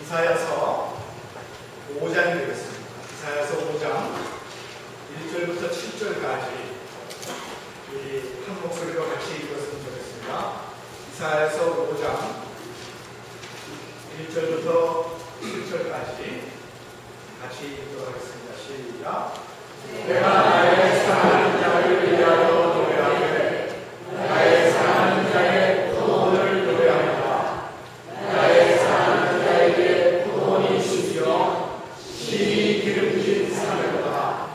이사야서 5장이 되겠습니다. 이사야서 5장 1절부터 7절까지 한 목소리로 같이 읽었으면 좋겠습니다. 이사야서 5장 1절부터 7절까지 같이 읽도록 하겠습니다. 시작. 내가 나의 사랑하는 자를 위하여 노래하되 나의 사랑하는 자의 구원을 노래하노라. 나의 사랑하는 자에게 구원이 심겨 심히 기름진 산으로다.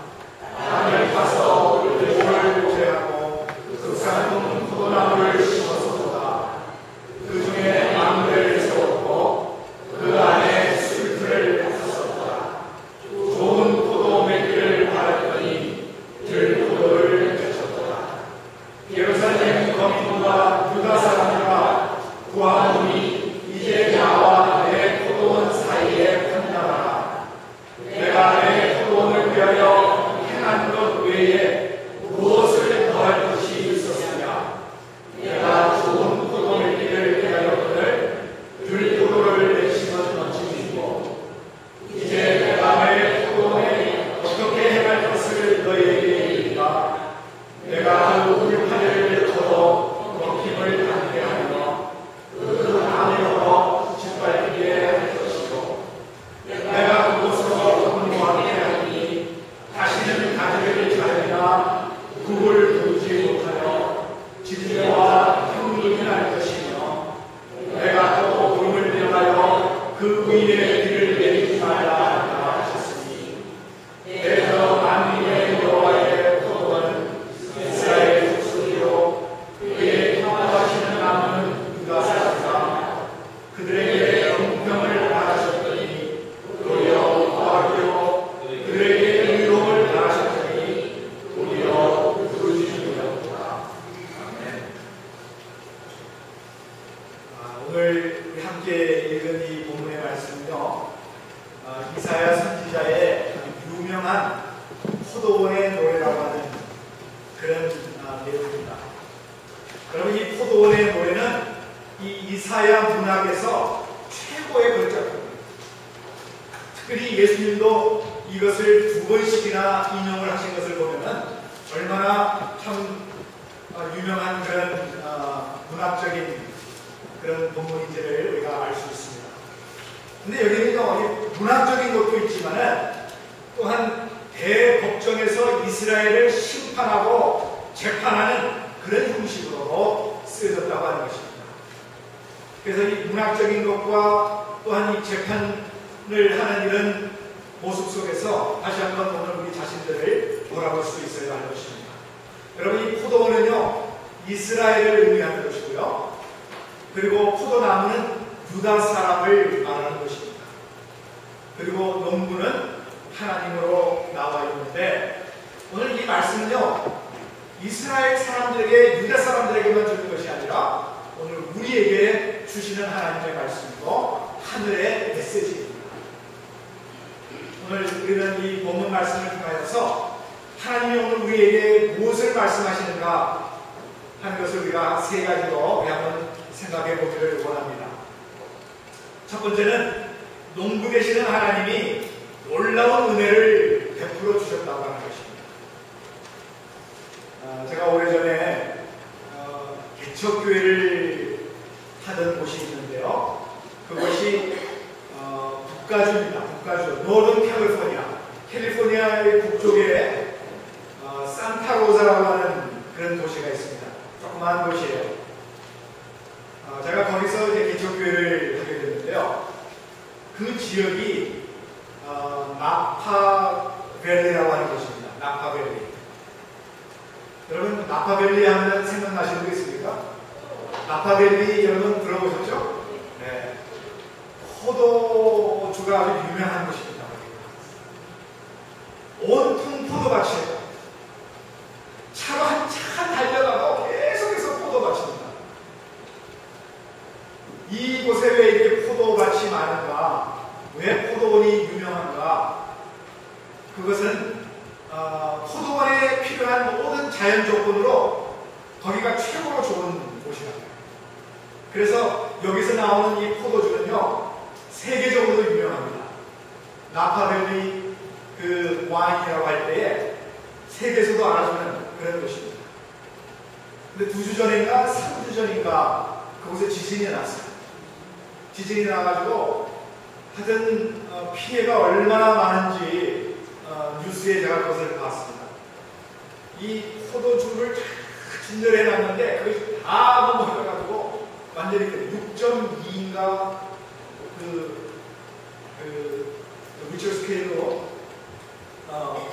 땅을 파서 물을 보제하고 그 산 포도나무를 심어서도다. 그 중에 망대를 세웠고 그 안에 술틀을 탔었다. 좋은 포도 맺기를 바랐더니 들포도를 맺혔도다. 예루살렘 거민과 유다 사람들아 구하노니 이제 나와 내 포도원 사이에 판단하라. 내가 내 포도원을 위하여 행한 것 외에 무엇을 더할 것이 있었으냐. 내가 좋은 포도 맺기를 위하여거늘 들포도를 내심은 던짐이고 이제 내가 내 포도원에 어떻게 행할 것을 너희에게 이르리라. 내가 울파리를 걷어 먹힘을 당게 하며 그 나무로 짓밟히게 할 것이고 내가 그곳으로 공부하게 하니 다시는 가지를 자르나 국을 두지 못하여 진리와 형님이 날 것이며 내가 또 구름을 명하여 그 위에 비를 내리지 말라 하셨으니 내저 만민의 여호와의 포도원은 이스라엘 족속이요 그의 평화하시는 남은 유다 사람이라. 그들에게 영평을 바라셨더니 도리어 화기요 그들에게 의로움을 바라셨더니 도리어 부르짖으셨도다. 아멘. 오늘 우리 함께 읽은 이 본문의 말씀은요, 이사야 선지자의 유명한 포도원의 노래라고 하는 그런 내용입니다. 여러분, 이 포도원의 노래는 이 이사야 문학에서 최고의 걸작품입니다. 특별히 예수님도 이것을 2번씩이나 인용을 하신 것을 보면은 얼마나 참 유명한 그런 문학적인 그런 본문인지를 우리가 알 수 있습니다. 근데 여기는요, 문학적인 것도 있지만은 또한 대법정에서 이스라엘을 심판하고 재판하는 그런 형식으로 쓰여졌다고 하는 것입니다. 그래서 이 문학적인 것과 또한 이 재판을 하는 이런 모습 속에서 다시 한번 오늘 우리 자신들을 돌아볼 수 있어야 하는 것입니다. 여러분, 이 포도원은요, 이스라엘을 의미하는 것이고요. 그리고 포도나무는 유다 사람을 말하는 것입니다. 그리고 농부는 하나님으로 나와 있는데, 오늘 이 말씀은요, 이스라엘 사람들에게, 유다 사람들에게만 주는 것이 아니라 오늘 우리에게 주시는 하나님의 말씀이고 하늘의 메시지입니다. 오늘 우리는 이 본문 말씀을 통하여서 하나님이 오늘 우리에게 무엇을 말씀하시는가 하는 것을 우리가 세 가지로 우리 한번 생각해 보기를 원합니다. 첫 번째는 농부 되시는 하나님이 놀라운 은혜를 베풀어 주셨다고 하는 것입니다. 제가 오래전에 개척교회를 하던 곳이 있는데요. 그것이 북가주입니다. 북가주, 노던 캘리포니아의 북쪽에 산타로사라고 하는 그런 도시가 있습니다. 조그마한 도시예요. 제가 거기서 이제 개척교회를 하게 됐는데요. 그 지역이 나파밸리라고 하는 곳입니다. 나파밸리. 여러분, 나파밸리 하면 생각나시는 거 있습니까? 나파밸리 여러분 들어보셨죠? 네. 포도주가 아주 유명한 곳입니다. 온통 포도밭이에요. 차로 한참 달려가고 계속해서 포도밭입니다. 이곳에 왜 이렇게 포도밭이 많은가? 왜 포도원이 유명한가? 그것은 포도원에 필요한 모든 자연 조건으로 거기가 최고로 좋은 곳이랍니다. 그래서 여기서 나오는 이 포도주는요, 세계적으로도 나파밸리 그 와인이라고 할 때에 세계에서도 알아주는 그런 곳입니다. 근데 2주 전인가 3주 전인가 그곳에 지진이 났어요. 지진이 나가지고 하여튼 피해가 얼마나 많은지 뉴스에 제가 그것을 봤습니다. 이 포도주를 진열해 놨는데 그것이 다 넘어가가지고 완전히 6.2인가 리처 스케일로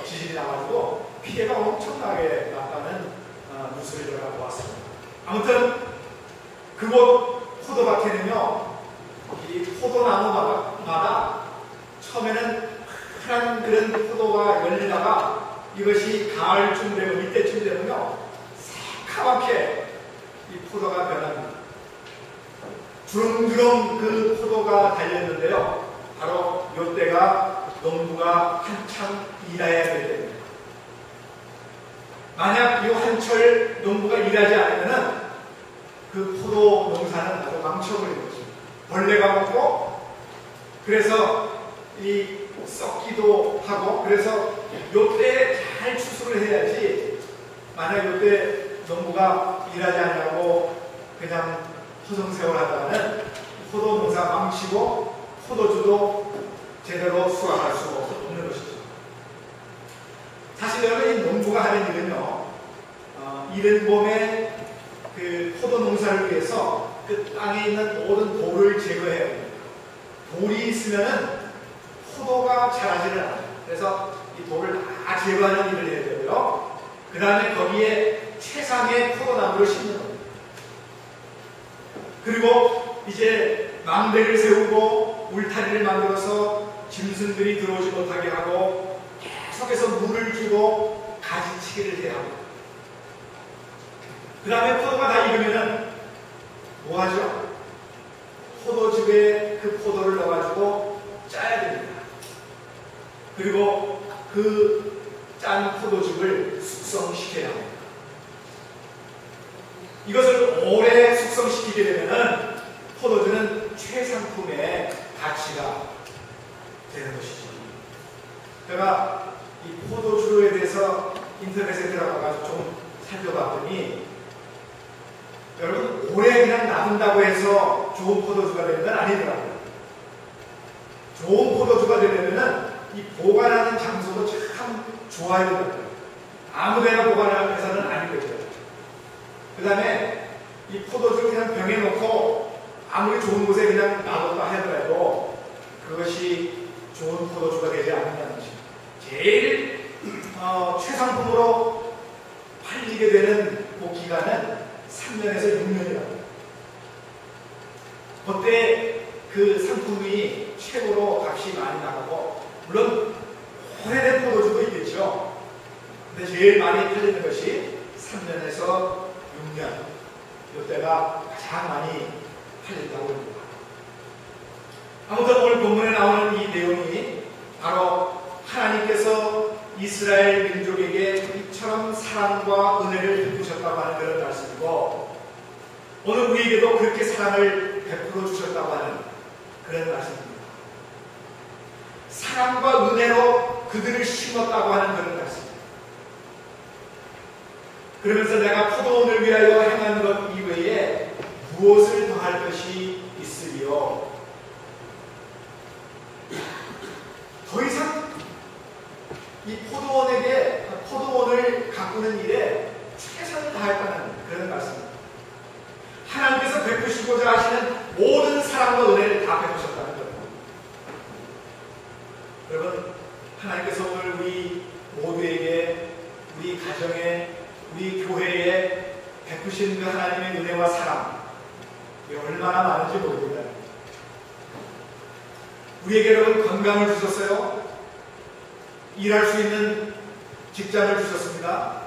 지진이 나가지고 피해가 엄청나게 났다는 뉴스를 제가 보았습니다. 아무튼 그곳 포도밭에는요, 이 포도나무마다 처음에는 파란 그런 포도가 열리다가 이것이 가을쯤 되고 이때쯤 되면요 새카맣게 이 포도가 변합니다. 주렁주렁 그 포도가 달렸는데요, 바로 이때가 농부가 한창 일해야 될 때입니다. 만약 이 한철 농부가 일하지 않으면 그 포도 농사는 아주 망쳐버리는 거죠. 벌레가 먹고, 그래서 이 썩기도 하고, 그래서 이때 잘 추수를 해야지, 만약 이때 농부가 일하지 않냐고 그냥 허송세월 하다가는 포도 농사 망치고 포도주도 제대로 수확할 수 없는 것이죠. 사실 여러분, 이 농부가 하는 일은요, 이른 봄에 그 포도 농사를 위해서 그 땅에 있는 모든 돌을 제거해야 됩니다. 돌이 있으면은 포도가 자라지를 않아요. 그래서 이 돌을 다 제거하는 일을 해야 되고요. 그 다음에 거기에 최상의 포도나무를 심는 겁니다. 그리고 이제 망대를 세우고 울타리를 만들어서 짐승들이 들어오지 못하게 하고 계속해서 물을 주고 가지치기를 해야 합니다. 그 다음에 포도가 다 익으면은 뭐 하죠? 포도즙에 그 포도를 넣어가지고 짜야 됩니다. 그리고 그 짠 포도즙을 숙성시켜야 합니다. 이것을 오래 숙성시키게 되면은 포도주는 최상품의 가치가 되는 것이죠. 제가 이 포도주에 대해서 인터넷에 들어가서 좀 살펴봤더니, 여러분, 오래 그냥 놔둔다고 해서 좋은 포도주가 되는 건 아니더라고요. 좋은 포도주가 되려면은 이 보관하는 장소도 참 좋아야 된다고요. 아무데나 보관하는 회사는 아니거든요. 그 다음에 이 포도주 그냥 병에 넣고 아무리 좋은 곳에 그냥 놔뒀다 하더라도 그것이 좋은 포도주가 되지 않는다는 것입니다. 제일 최상품으로 팔리게 되는 그 기간은 3년에서 6년이랍니다. 그때 그 상품이 최고로 값이 많이 나가고, 물론 오래된 포도주도 있겠죠. 근데 제일 많이 팔리는 것이 3년에서 6년, 이때가 가장 많이 팔린다고 합니다. 아무튼 오늘 본문에 나오는 이 내용이 바로 하나님께서 이스라엘 민족에게 이처럼 사랑과 은혜를 베푸셨다고 하는 그런 말씀이고, 오늘 우리에게도 그렇게 사랑을 베풀어 주셨다고 하는 그런 말씀입니다. 사랑과 은혜로 그들을 심었다고 하는 그런 말씀입니다. 그러면서 내가 포도원을 위하여 행한 것 이외에 무엇을 더할 것이 있으리요? 더 이상 이 포도원을 가꾸는 일에 최선을 다했다는 그런 말씀입니다. 하나님께서 베푸시고자 하시는 모든 사랑과 은혜를 다 베푸셨다는 겁니다. 여러분, 하나님께서 오늘 우리 모두에게, 우리 가정에, 우리 교회에 베푸신 그 하나님의 은혜와 사랑, 이게 얼마나 많은지 모릅니다. 우리에게 여러분 건강을 주셨어요. 일할 수 있는 직장을 주셨습니다.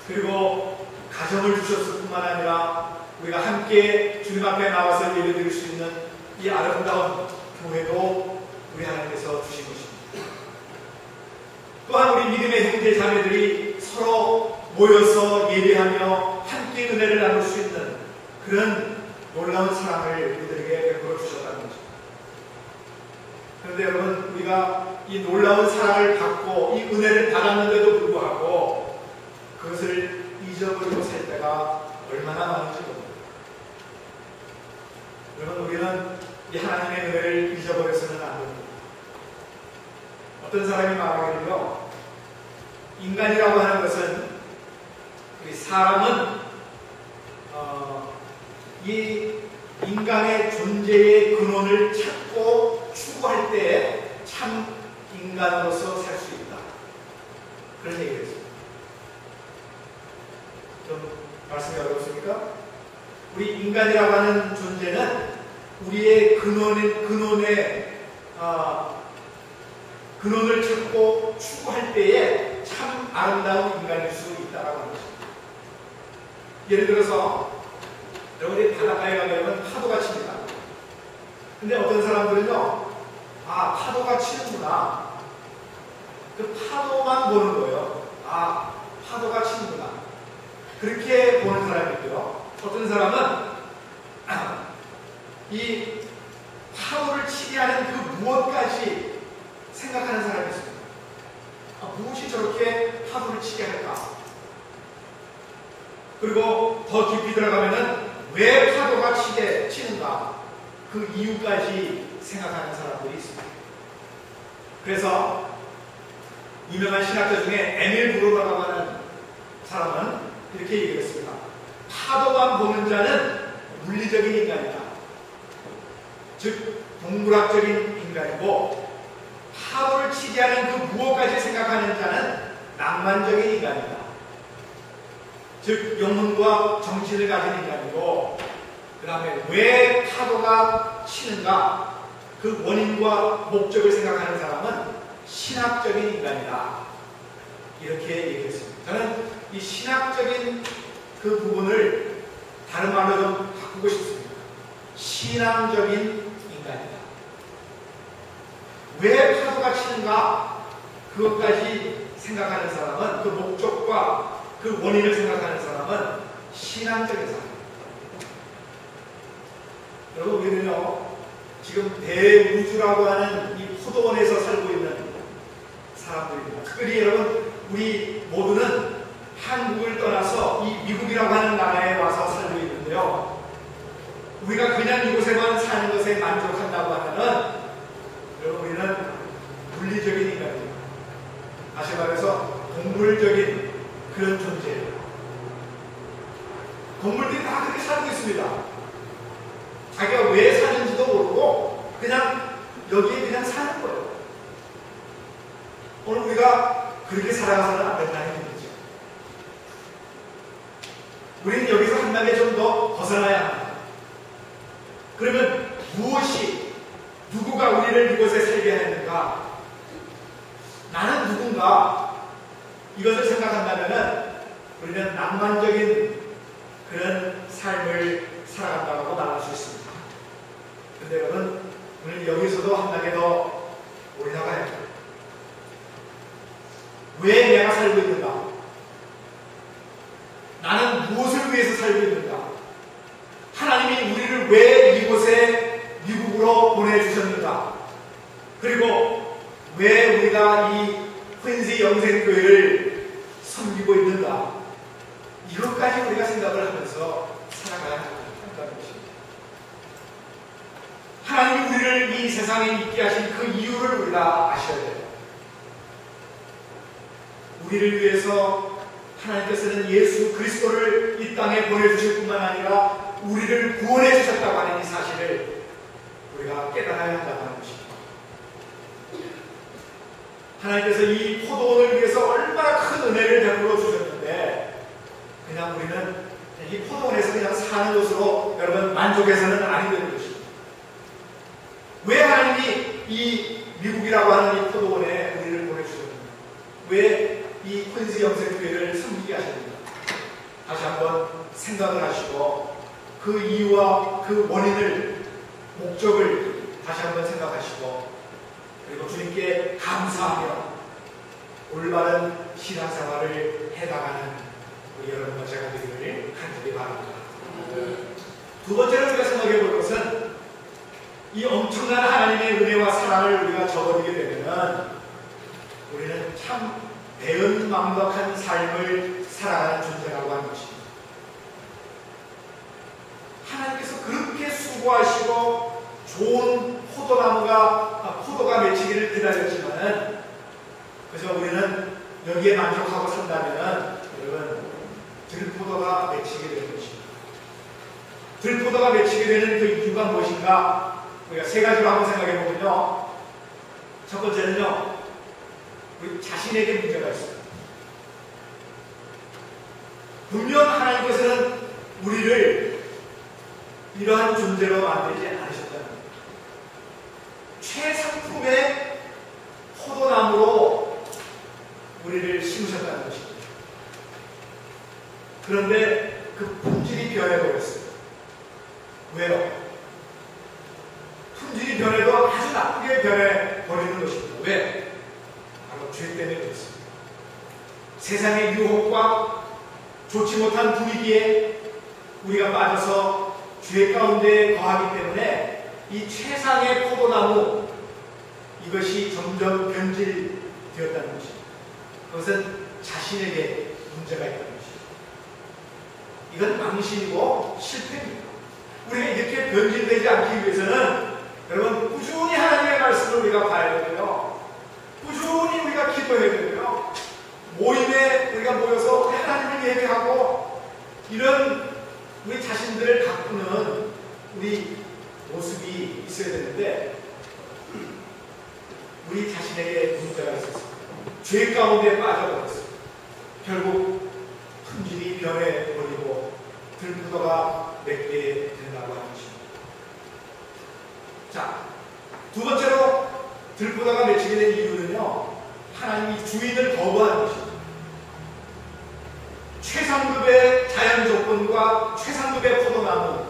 그리고 가정을 주셨을 뿐만 아니라 우리가 함께 주님 앞에 나와서 예배드릴 수 있는 이 아름다운 교회도 우리 하나님께서 주신 것입니다. 또한 우리 믿음의 형제 자매들이 서로 모여서 예배하며 함께 은혜를 나눌 수 있는 그런 놀라운 사랑을 우리들에게 베풀어 주셨다는 것입니다. 그런데 여러분, 우리가 이 놀라운 사랑을 받고 이 은혜를 받았는데도 불구하고 그것을 잊어버리고 살 때가 얼마나 많은지 모릅니다. 여러분, 우리는 이 하나님의 은혜를 잊어버려서는 안 됩니다. 어떤 사람이 말하기를요, 인간이라고 하는 것은, 우리 사람은 이 인간의 존재의 근원을 찾고 추구할 때 참 인간으로서 살 수 있다. 그런 얘기를 했습니다. 좀 말씀이 어렵습니까? 우리 인간이라고 하는 존재는 우리의 근원을 찾고 추구할 때에 참 아름다운 인간일 수 있다고 하는 것입니다. 예를 들어서 여러분이 바닷가에 가면 파도가 칩니다. 근데 어떤 사람들은요, 아, 파도가 치는구나. 그 파도만 보는 거예요. 아, 파도가 치는구나. 그렇게 보는 사람이 있고요. 어떤 사람은 이 파도를 치게 하는 그 무엇까지 생각하는 사람이 있습니다. 아, 무엇이 저렇게 파도를 치게 할까? 그리고 더 깊이 들어가면은 왜 파도가 치는가? 그 이유까지 생각하는 사람들이 있습니다. 그래서 유명한 신학자 중에 에밀 브로너라고 하는 사람은 이렇게 얘기했습니다. 파도만 보는 자는 물리적인 인간이다. 즉 동물학적인 인간이고, 파도를 치게 하는 그 무엇까지 생각하는 자는 낭만적인 인간이다. 즉 영혼과 정신을 가진 인간이고, 그 다음에 왜 파도가 치는가, 그 원인과 목적을 생각하는 사람은 신학적인 인간이다. 이렇게 얘기했습니다. 저는 이 신학적인 그 부분을 다른 말로 좀 바꾸고 싶습니다. 신앙적인 인간이다. 왜 파도가 치는가, 그것까지 생각하는 사람은, 그 목적과 그 원인을 생각하는 사람은 신앙적인 사람입니다. 여러분, 우리는요, 지금 대우주라고 하는 이 포도원에서 살고 있는 사람들입니다. 특별히 여러분, 우리 모두는 한국을 떠나서 이 미국이라고 하는 나라에 와서 살고 있는데요, 우리가 그냥 이곳에만 사는 것에 만족한다고 하면은, 여러분, 우리는 물리적인 인간입니다. 다시 말해서 동물적인 그런 존재예요. 동물들이 다 그렇게 살고 있습니다. 자기가 왜 사는지도 모르고 그냥 여기에 그냥 사는 거예요. 오늘 우리가 그렇게 살아가서는 안 된다는 얘기죠. 우리는 여기서 한 단계 좀 더 벗어나야 합니다. 그러면 누구가 우리를 이곳에 살게 하는가? 나는 누군가? 이것을 생각한다면 우리는 낭만적인 그런 삶을 살아간다고 말할 수 있습니다. 그런데 여러분, 오늘 여기서도 한 단계 더 올라가야 해요. 왜 내가 살고 있는가? 나는 무엇을 위해서 살고 있는가? 하나님이 우리를 왜 이곳에 미국으로 보내주셨는가? 그리고 왜 우리가 이 퀸시 영생교회를 섬기고 있는가? 이것까지 우리가 생각을 하면서 살아가야 한다는 것입니다. 하나님이 우리를 이 세상에 있게 하신 그 이유를 우리가 아셔야 돼요. 우리를 위해서 하나님께서는 예수 그리스도를 이 땅에 보내주실 뿐만 아니라 우리를 구원해 주셨다고 하는 이 사실을 우리가 깨달아야 한다는 것입니다. 하나님께서 이 포도원을 위해서 얼마나 큰 은혜를 베풀어 주셨는데, 그냥 우리는 이 포도원에서 그냥 사는 것으로 여러분 만족해서는 아니 되는 것입니다. 왜 하나님이 이 미국이라고 하는 이 포도원에 우리를 보내주셨는가? 왜 이 퀸시 영생교회를 섬기게 하셨는가? 다시 한번 생각을 하시고 그 이유와 그 원인을, 목적을 다시 한번 생각하시고, 그리고 주님께 감사하며 올바른 신앙생활을 해나가는 우리 여러분과 제가 되기를 간절히 바랍니다. 두 번째로 우리가 생각해 볼 것은 이 엄청난 하나님의 은혜와 사랑을 우리가 버리게 되면은 우리는 참 배은망덕한 삶을 살아가는 존재라고 하는 것입니다. 하나님께서 그렇게 수고하시고 좋은 포도가 맺히기를 기다렸지만은 그래서 우리는 여기에 만족하고 산다면은 여러분 들포도가 맺히게 되는 것입니다. 들포도가 맺히게 되는 그 이유가 무엇인가? 우리가 세 가지로 한번 생각해 보면요. 첫 번째는요, 우리 자신에게 문제가 있습니다. 분명 하나님께서는 우리를 이러한 존재로 만들지 않으셨다는 거예요. 최상품의 포도나무로 우리를 심으셨다는 것입니다. 그런데 그 품질이 변해버렸어요. 왜요? 품질이 변해도 아주 나쁘게 변해버리는 것입니다. 왜? 바로 죄 때문에 그렇습니다. 세상의 유혹과 좋지 못한 분위기에 우리가 빠져서 죄 가운데 거하기 때문에 이 최상의 포도나무 이것이 점점 변질되었다는 것입니다. 그것은 자신에게 문제가 있다는 것입니다. 이건 망신이고 실패입니다. 우리가 이렇게 변질되지 않기 위해서는 여러분 꾸준히 하나님의 말씀을 우리가 봐야 되고요. 꾸준히 우리가 기도해야 되고요. 모임에 우리가 모여서 하나님을 예배하고 이런 우리 자신들을 가꾸는 우리 모습이 있어야 되는데 우리 자신에게 문제가 있었습니다. 죄 가운데 빠져버렸어요. 결국 품질이 변해버리고 들포도가 맺게 된다고 하는 것입니다. 자, 두 번째로 들포도가 맺히게 된 이유는요, 하나님이 주인을 거부하는 것입니다. 최상급의 자연 조건과 최상급의 포도나무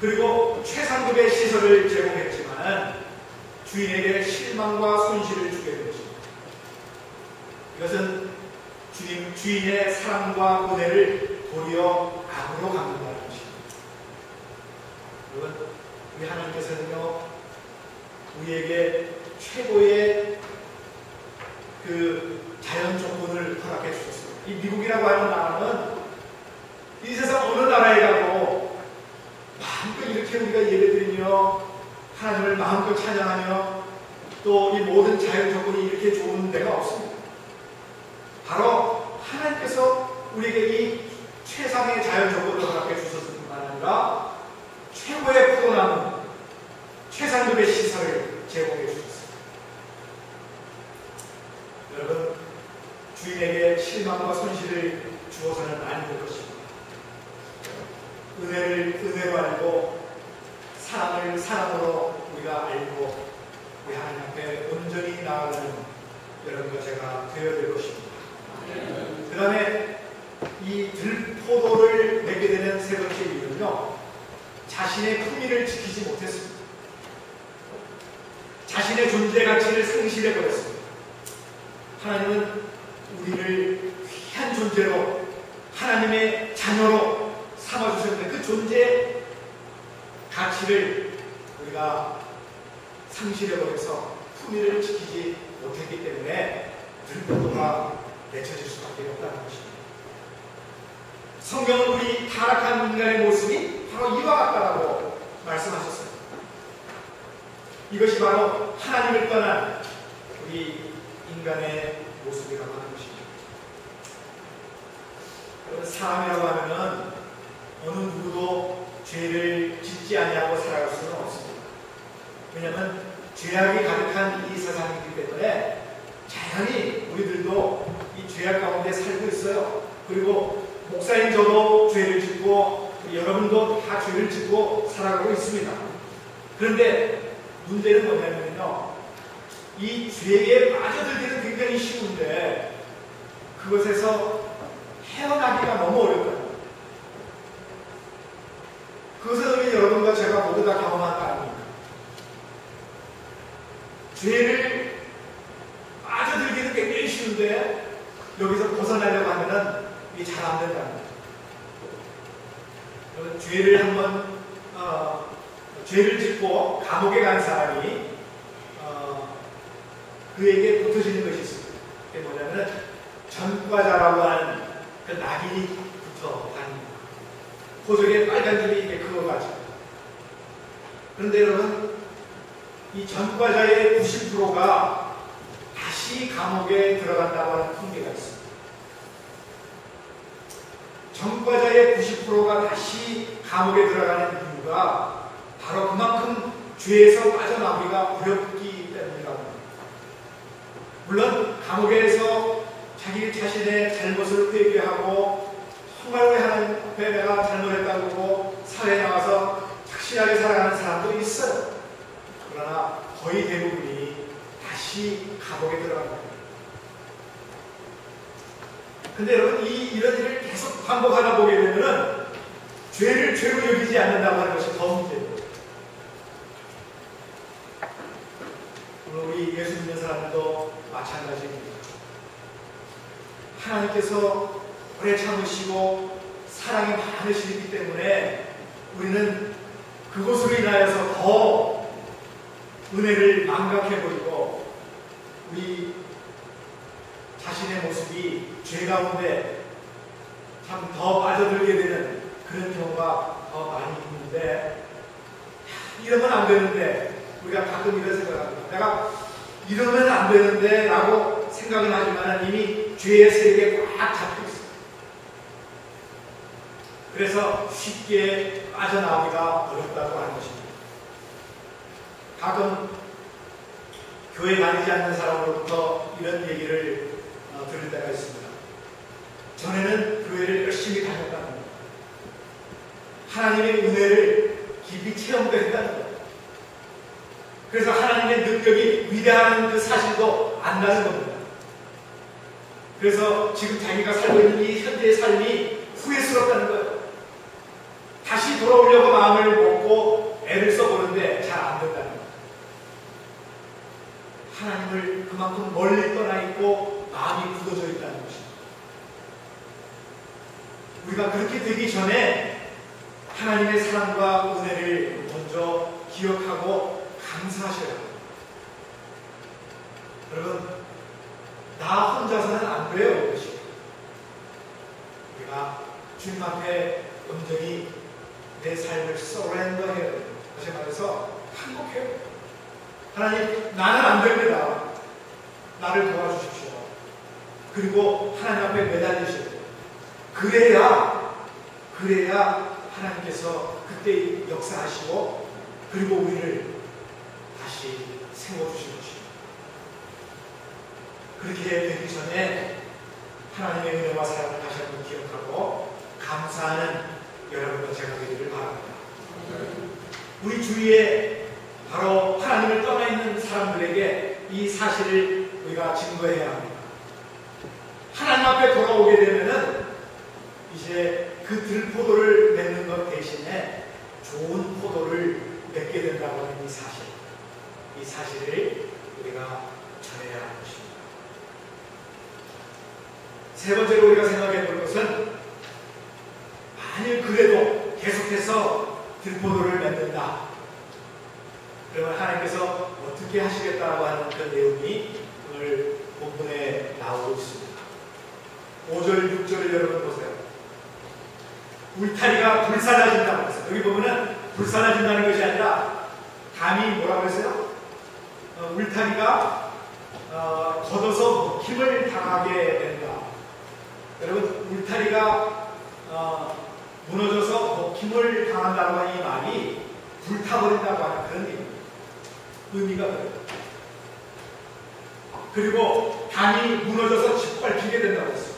그리고 최상급의 시설을 제공했지만 주인에게 실망과 손실을 주게 된 것입니다. 이것은 주인의 사랑과 은혜를 도리어 악으로 갚는다는 것입니다. 여러분, 우리 하나님께서는요, 우리에게 최고의 그 자연 조건을 허락해 주셨어요. 이 미국이라고 하는 나라는 이 세상 어느 나라에 가도 마음껏 이렇게 우리가 예배드리며 하나님을 마음껏 찬양하며 또 이 모든 자연 조건이 이렇게 좋은 데가 없습니다. 바로 하나님께서 우리에게 이 최상의 자연 조건을 허락해 주셨을 뿐만 아니라 최고의 포도나무, 최상급의 시설을 제공해 주셨습니다. 여러분, 주인에게 실망과 손실을 주어서는 안 될 것입니다. 은혜를 은혜로 알고 사랑을 사랑으로 우리가 알고 우리 하나님 앞에 온전히 나아가는 여러분과 제가 되어야 될 것입니다. 그 다음에 이 들포도를 맺게 되는 세 번째 이유는요, 자신의 품위를 지키지 못했습니다. 자신의 존재 가치를 상실해버렸습니다. 하나님은 우리를 귀한 존재로 하나님의 자녀로 삼아주셨는데 그 존재 가치를 우리가 상실해버려서 품위를 지키지 못했기 때문에 들포도가 맺혀질 수밖에 없다는 것입니다. 성경은 우리 타락한 인간의 모습이 바로 이와 같다라고 말씀하셨어요. 이것이 바로 하나님을 떠난 우리 인간의 모습이라고 하는 것입니다. 사람이라고 하면은 어느 누구도 죄를 짓지 아니하고 살아갈 수는 없습니다. 왜냐하면 죄악이 가득한 이 세상이기 때문에 자연히 우리들도 이 죄악 가운데 살고 있어요. 그리고 목사인 저도 죄를 짓고 여러분도 다 죄를 짓고 살아가고 있습니다. 그런데 문제는 뭐냐면요, 이 죄에 빠져들기는 굉장히 쉬운데 그것에서 헤어나기가 너무 어렵다. 그것은 여러분과 제가 모두 다 경험한 거 아닙니까? 죄를 빠져들기는 굉장히 쉬운데 여기서 벗어나려고 하면은 이게 잘 안 된다는 거죠. 죄를 한번 죄를 짓고 감옥에 간 사람이 그에게 붙어지는 것이 있습니다. 그게 뭐냐면 전과자라고 하는 그 낙인이 붙어 다닙니다. 호적에 빨간 줄이 이렇게 그어가지고. 그런데 여러분, 이 전과자의 90%가 다시 감옥에 들어간다고 하는 통계가 있습니다. 전과자의 90%가 다시 감옥에 들어가는 이유가 바로 그만큼 죄에서 빠져나오기가 어렵기 때문이라고 합니다. 물론 감옥에서 자기 자신의 잘못을 회개하고 정말로 하나님 앞에 내가 잘못했다고 하고 사회에 나와서 착실하게 살아가는 사람도 있어요. 그러나 거의 대부분이 다시 감옥에 들어갑니다. 근데 여러분, 이런 일을 계속 반복하다 보게 되면은 죄를 죄로 여기지 않는다고 하는 것이 더 문제예요. 우리 예수 믿는 사람들도 마찬가지입니다. 하나님께서 오래 참으시고 사랑이 많으시기 때문에 우리는 그것으로 인하여서 더 은혜를 망각해버리고 우리 자신의 모습이 죄 가운데 참 더 빠져들게 되는 그런 경우가 더 많이 있는데, 이러면 안 되는데, 우리가 가끔 이런 생각을 합니다. 내가 이러면 안 되는데 라고 생각은 하지만 이미 죄의 세력에 꽉 잡혀 있어요. 그래서 쉽게 빠져나오기가 어렵다고 하는 것입니다. 가끔 교회 다니지 않는 사람으로부터 이런 얘기를 들을 때가 있습니다. 전에는 교회를 열심히 다녔다는 것, 하나님의 은혜를 깊이 체험도 했다는 것, 그래서 하나님의 능력이 위대한 그 사실도 안다는 겁니다. 그래서 지금 자기가 살고 있는 이 현재의 삶이 후회스럽다는 거예요. 다시 돌아오려고 마음을 먹고 애를 써보는데 잘 안 된다는 거예요. 하나님을 그만큼 멀리 떠나 있고 마음이 굳어져 있다는 것입니다. 우리가 그렇게 되기 전에 하나님의 사랑과 은혜를 먼저 기억하고 감사하셔야 합니다. 여러분, 나 혼자서는 안 돼요, 이것이. 우리가 주님 앞에 온전히 내 삶을 서렌더해야 돼요. 다시 말해서 항복해요. 하나님, 나는 안 됩니다. 나를 도와주십시오. 그리고 하나님 앞에 매달리셔야 돼요. 그래야 하나님께서 그때 역사하시고 그리고 우리를 다시 세워주실 것입니다. 그렇게 되기 전에 하나님의 은혜와 사랑을 다시 한번 기억하고 감사하는 여러분과 제가 되기를 바랍니다. 우리 주위에 바로 하나님을 떠나 있는 사람들에게 이 사실을 우리가 증거해야 합니다. 하나님 앞에 돌아오게 되면은 이제 그 들포도를 맺는 것 대신에 좋은 포도를 맺게 된다고 하는 이 사실을 우리가 전해야 하는 것입니다. 세 번째로 우리가 생각해 볼 것은, 만일 그래도 계속해서 들포도를 맺는다, 그러면 하나님께서 어떻게 하시겠다고 하는 그 내용이 오늘 본문에 나오고 있습니다. 5절, 6절을 여러분 보세요. 울타리가 불살라진다고 했어요. 여기 보면은 불살라진다는 것이 아니라 감히 뭐라고 했어요? 울타리가 걷어서 먹힘을 당하게 된다. 여러분, 울타리가 무너져서 먹힘을 당한다고 하는 이 말이 불타버린다고 하는 그런 의미가 그래요. 그리고 담이 무너져서 짓밟히게 된다고 했어요.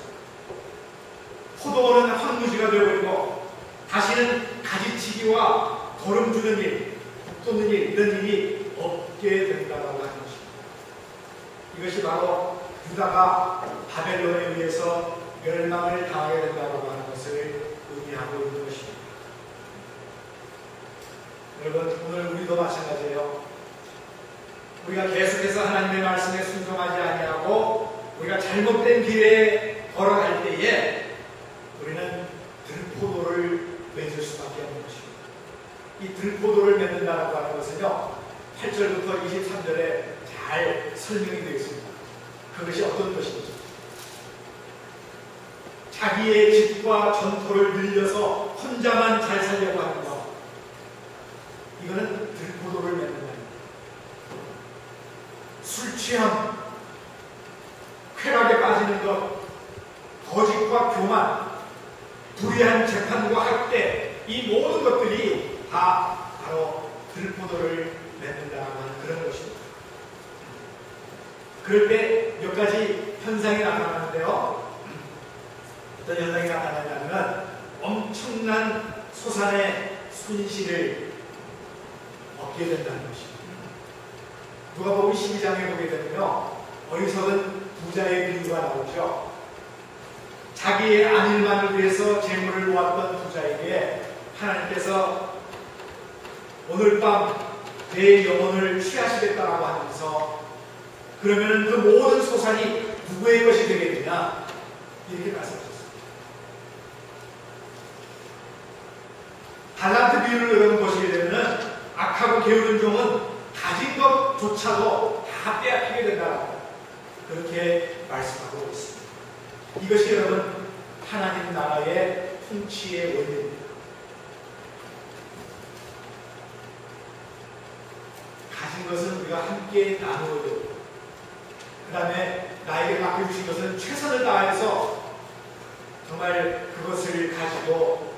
포도원은 황무지가 되어버리고 다시는 가지치기와 거름 주는 일, 북돋는 일, 이런 일이 없게 된다고 하는 것입니다. 이것이 바로 유다가 바벨론에 의해서 멸망을 당하게 된다고 하는 것을 의미하고 있는 것입니다. 여러분, 오늘 우리도 마찬가지예요. 우리가 계속해서 하나님의 말씀에 순종하지 아니하고 우리가 잘못된 길에 걸어갈 때에 우리는 들포도를 맺을 수밖에 없는 것입니다. 이 들포도를 맺는다고 하는 것은요, 8절부터 23절에 잘 잘 설명이 되어 있습니다. 그것이 어떤 것인지. 자기의 집과 전토를 늘려서 혼자만 잘 살려고 하는 것. 이거는 들포도를 맺는 겁니다. 술 취함, 쾌락에 빠지는 것, 거짓과 교만, 불의한 재판과 학대, 이 모든 것들이 다 바로 들포도를 맺는다고 하는 그런 것입니다. 그럴 때 몇 가지 현상이 나타나는데요. 어떤 현상이 나타나냐면 엄청난 소산의 손실을 얻게 된다는 것입니다. 누가복음 12장에 보게 되면요, 어리석은 부자의 비유가 나오죠. 자기의 안일만을 위해서 재물을 모았던 부자에게 하나님께서 오늘 밤 내 영혼을 취하시겠다라고 하면서 그러면 그 모든 소산이 누구의 것이 되겠느냐, 이렇게 말씀하셨습니다. 달란트 비유를 여러분 보시게 되면 악하고 게으른 종은 가진 것조차도 다 빼앗기게 된다라고 그렇게 말씀하고 있습니다. 이것이 여러분 하나님 나라의 통치의 원리입니다. 가진 것은 우리가 함께 나누어야 되고, 그 다음에 나에게 맡겨주신 것은 최선을 다해서 정말 그것을 가지고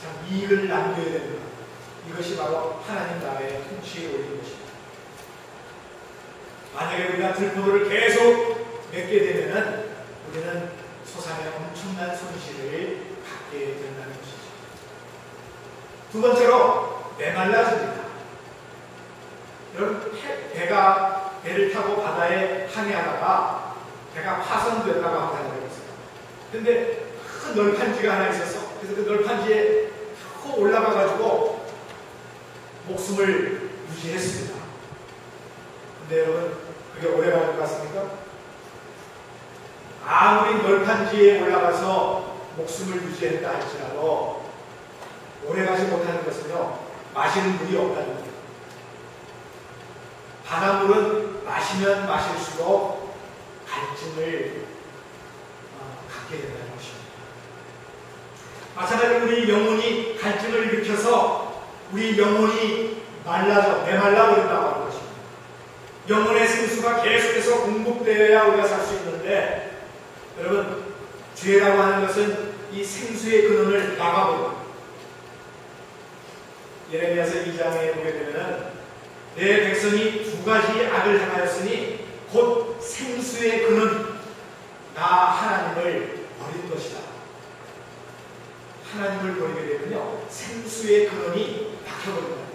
참 이익을 남겨야 됩니다. 이것이 바로 하나님 나라의 통치의 원리인 것입니다. 만약에 우리가 들포도를 계속 맺게 되면은 우리는 소산의 엄청난 손실을 갖게 된다는 것이죠. 두 번째로 메말라집니다. 여러분, 배를 타고 바다에 항해하다가 배가 파손됐다고 한번 생각해보세요. 근데 큰 널판지가 하나 있었어. 그래서 그 널판지에 탁 올라가가지고 목숨을 유지했습니다. 근데 여러분, 그게 오래 가는 것 같습니까? 아무리 널판지에 올라가서 목숨을 유지했다 할지라도 오래 가지 못하는 것은요, 마시는 물이 없다는 거예요. 바닷물은 마시면 마실수록 갈증을 갖게 된다는 것입니다. 마찬가지로 우리 영혼이 갈증을 일으켜서 우리 영혼이 메말라 버린다고 하는 것입니다. 영혼의 생수가 계속해서 공급되어야 우리가 살 수 있는데, 여러분, 죄라고 하는 것은 이 생수의 근원을 막아버립니다. 예레미야서 2장에 보게 되면 내 백성이 두 가지 악을 행하였으니 곧 생수의 근원, 나 하나님을 버린 것이다. 하나님을 버리게 되면요, 생수의 근원이 막혀버립니다.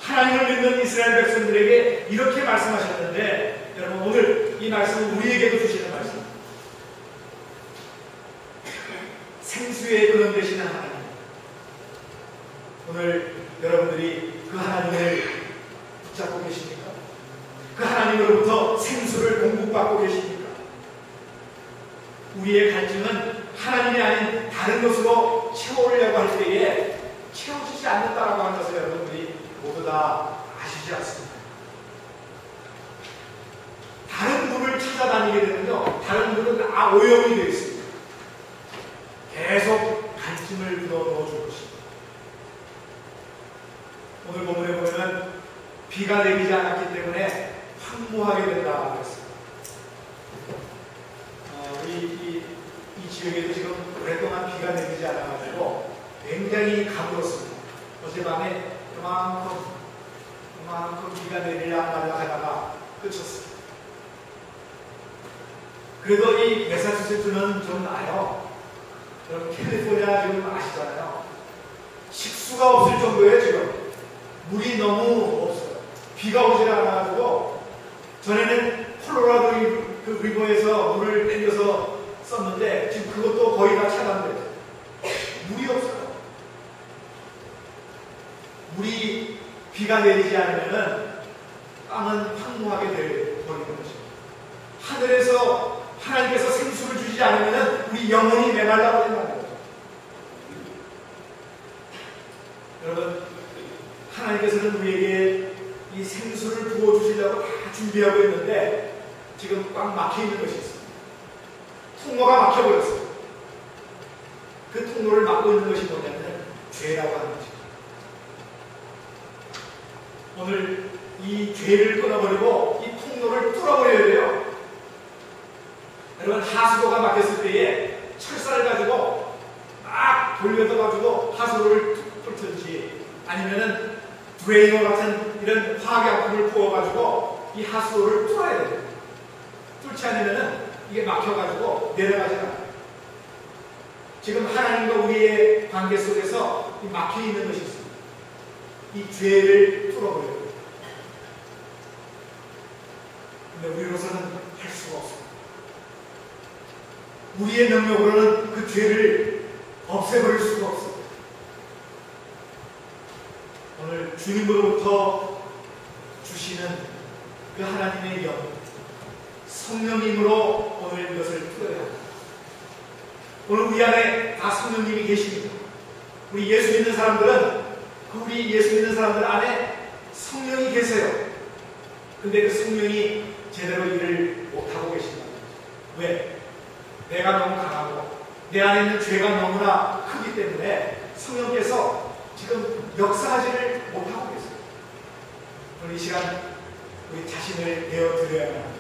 하나님을 믿는 이스라엘 백성들에게 이렇게 말씀하셨는데, 여러분, 오늘 이 말씀은 우리에게도 주시는 말씀입니다. 생수의 근원 되시는 하나님, 오늘 여러분들이 그 하나님을 붙잡고 계십니까? 그 하나님으로부터 생수를 공급받고 계십니까? 우리의 갈증은 하나님이 아닌 다른 것으로 채우려고 할 때에 채워지지 않는다라고 하는 것을 여러분들이 모두 다 아시지 않습니까? 다른 물을 찾아다니게 되면요, 다른 물은 다 오염이 되어 있습니다. 계속 갈증을 불어넣어 줄 것입니다. 오늘 본문에 보면 비가 내리지 않았기 때문에 황무하게 된다고 했습니다. 우리 이 지역에도 지금 오랫동안 비가 내리지 않아가지고 굉장히 가물었습니다. 어젯밤에 그만큼 비가 내리려 하다가 그쳤습니다. 그래도 이 매사추세츠는 좀 나요. 여러분, 캘리포니아 지금 아시잖아요. 식수가 없을 정도예요. 지금 물이 너무 없어요. 비가 오질 않아가지고, 전에는 콜로라도 그 리버에서 물을 땡겨서 썼는데 지금 그것도 거의 다 차단돼요. 물이 없어요. 물이 비가 내리지 않으면은 땅은 황무하게 버리는 것입니다. 하늘에서 하나님께서 생수를 주지 않으면은 우리 영혼이 메말라 버린다는 거죠. 여러분, 하나님께서는 우리에게 이 생수를 부어주시려고 다 준비하고 있는데 지금 꽉 막혀 있는 것이 있습니다. 통로가 막혀버렸어요. 그 통로를 막고 있는 것이 뭐냐면 죄라고 하는 거죠. 오늘 이 죄를 끊어버리고 이 통로를 뚫어버려야 돼요. 여러분, 하수도가 막혔을 때에 철사를 가지고 막 돌려서 하수도를 뚫든지 아니면은 드레이너 같은 이런 화학약품을 부어가지고 이 하수도를 뚫어야 돼요. 뚫지 않으면은 이게 막혀가지고 내려가지 않아요. 지금 하나님과 우리의 관계 속에서 이 막혀있는 것이 있습니다. 이 죄를 뚫어버려요. 근데 우리로서는 할 수가 없습니다. 우리의 능력으로는 그 죄를 없애버릴 수가 없습니다. 오늘 주님으로부터 주시는 그 하나님의 영, 성령님으로 오늘 이것을 풀어야 합니다. 오늘 우리 안에 다 성령님이 계십니다. 우리 예수 믿는 사람들은 우리 예수 믿는 사람들 안에 성령이 계세요. 근데 그 성령이 제대로 일을 못하고 계신다는 거죠. 왜? 내가 너무 강하고 내 안에 있는 죄가 너무나 크기 때문에 성령께서 지금 역사하지를 못하고 계세요. 오늘 이 시간 우리 자신을 내어드려야 합니다.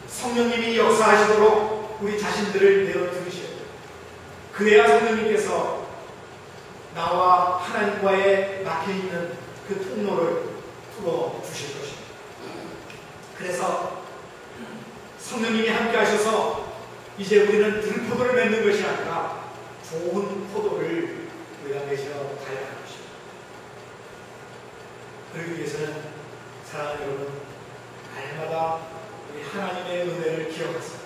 성령님이 역사하시도록 우리 자신들을 내어드리셔야 돼요. 그래야 성령님께서 나와 하나님과의 막혀있는 그 통로를 풀어주실 것입니다. 그래서 성령님이 함께 하셔서 이제 우리는 들포도를 맺는 것이 아니라 좋은 포도를 우리가 맺어 가야 하는 것입니다. 그러기 위해서는 사랑하는 여러분, 날마다 우리 하나님의 은혜를 기억하세요.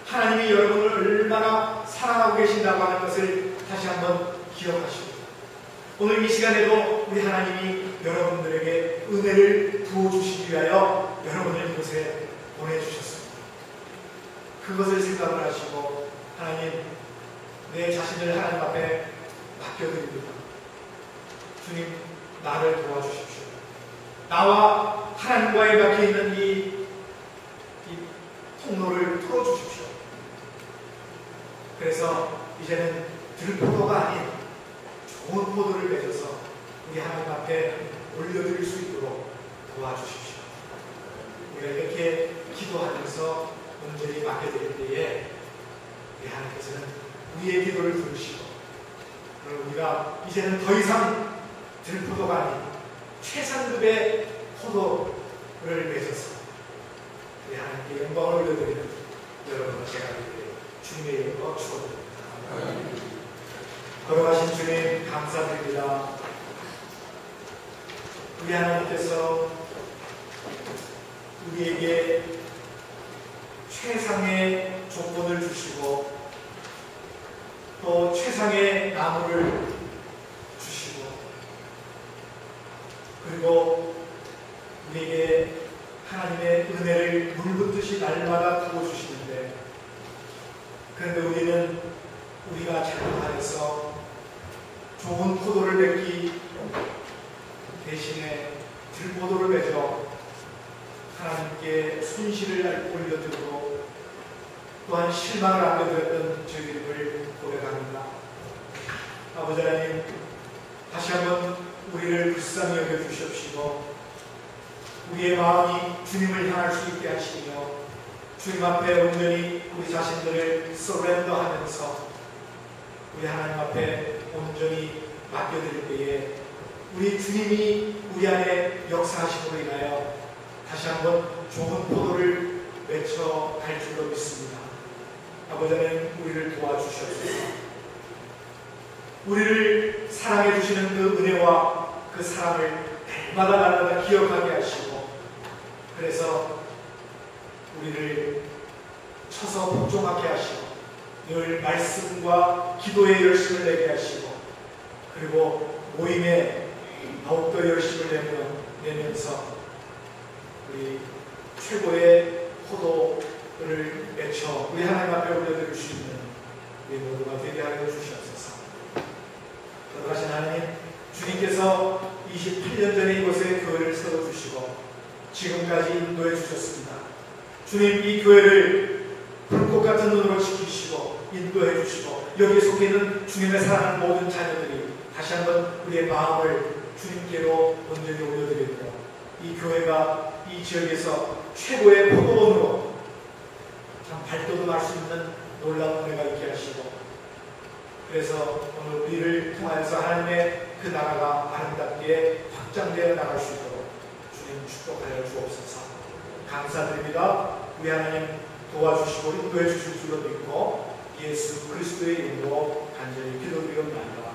하나님이 여러분을 얼마나 사랑하고 계신다고 하는 것을 다시 한번 기억하시고, 오늘 이 시간에도 우리 하나님이 여러분들에게 은혜를 부어주시기 위하여 여러분을 이곳에 보내주셨습니다. 그것을 생각을 하시고, 하나님, 내 자신을 하나님 앞에 맡겨드립니다. 주님, 나를 도와주십시오. 나와 하나님과의 막혀있는 이 통로를 풀어주십시오. 그래서 이제는 들포도가 아닌 좋은 포도를 맺어서 우리 하나님 앞에 올려드릴 수 있도록 도와주십시오. 우리가 이렇게 기도하면서 온전히 맡겨드릴 때에 우리 하나님께서는 우리의 기도를 들으시고, 그리고 우리가 이제는 더 이상 들포도가 아닌 최상급의 포도를 맺어서 우리 하나님께 영광을 올려드리는 여러분과 제가 되기를 주님의 이름으로 축원드립니다. 걸어가신 주님 감사드립니다. 우리 하나님께서 우리에게 최상의 조건을 주시고 또 최상의 나무를 주시고, 그리고 우리에게 하나님의 은혜를 물붓듯이 날마다 부어주시는데, 그런데 우리는 우리가 잘못하여서 좋은 포도를 맺기 대신에 들포도를 맺어 하나님께 손실을 올려드리고 또한 실망을 안겨드렸던 저희들을 고백합니다. 아버지 하나님, 다시 한번 우리를 불쌍히 여겨주시옵시고 우리의 마음이 주님을 향할 수 있게 하시며 주님 앞에 온전히 우리 자신들을 서렌더하면서 우리 하나님 앞에 온전히 맡겨드릴 때에 우리 주님이 우리 안에 역사하심으로 인하여 다시 한번 좋은 포도를 맺혀 갈 줄로 믿습니다. 아버지 하나님, 우리를 도와주시옵소서. 우리를 사랑해 주시는 그 은혜와 그 사랑을 날마다 기억하게 하시고, 그래서 우리를 쳐서 복종하게 하시고 늘 말씀과 기도에 열심을 내게 하시고, 그리고 모임에 더욱더 열심을 내면서 우리 최고의 포도를 맺혀 우리 하나님 앞에 올려드릴 수 있는 우리 모두가 되게 하여 주시옵소서. 거룩하신 하나님, 주님께서 28년 전에 이곳에 교회를 세워주시고 지금까지 인도해 주셨습니다. 주님, 이 교회를 불꽃 같은 눈으로 지키시고 인도해 주시고 여기에 속해 있는 주님의 사랑하는 모든 자녀들이 다시 한번 우리의 마음을 주님께로 온전히 올려드리고 이 교회가 이 지역에서 최고의 포도원으로 참 발돋움할 수 있는 놀라운 은혜가 있게 하시고 그래서 오늘 우리를 통하여서 하나님의 그 나라가 아름답게 확장되어 나갈 수 있도록 주님 축복하여 주옵소서. 감사드립니다. 우리 하나님 도와주시고 인도해 주실 줄로 믿고 예수 그리스도의 이름으로 간절히 기도드리옵나이다.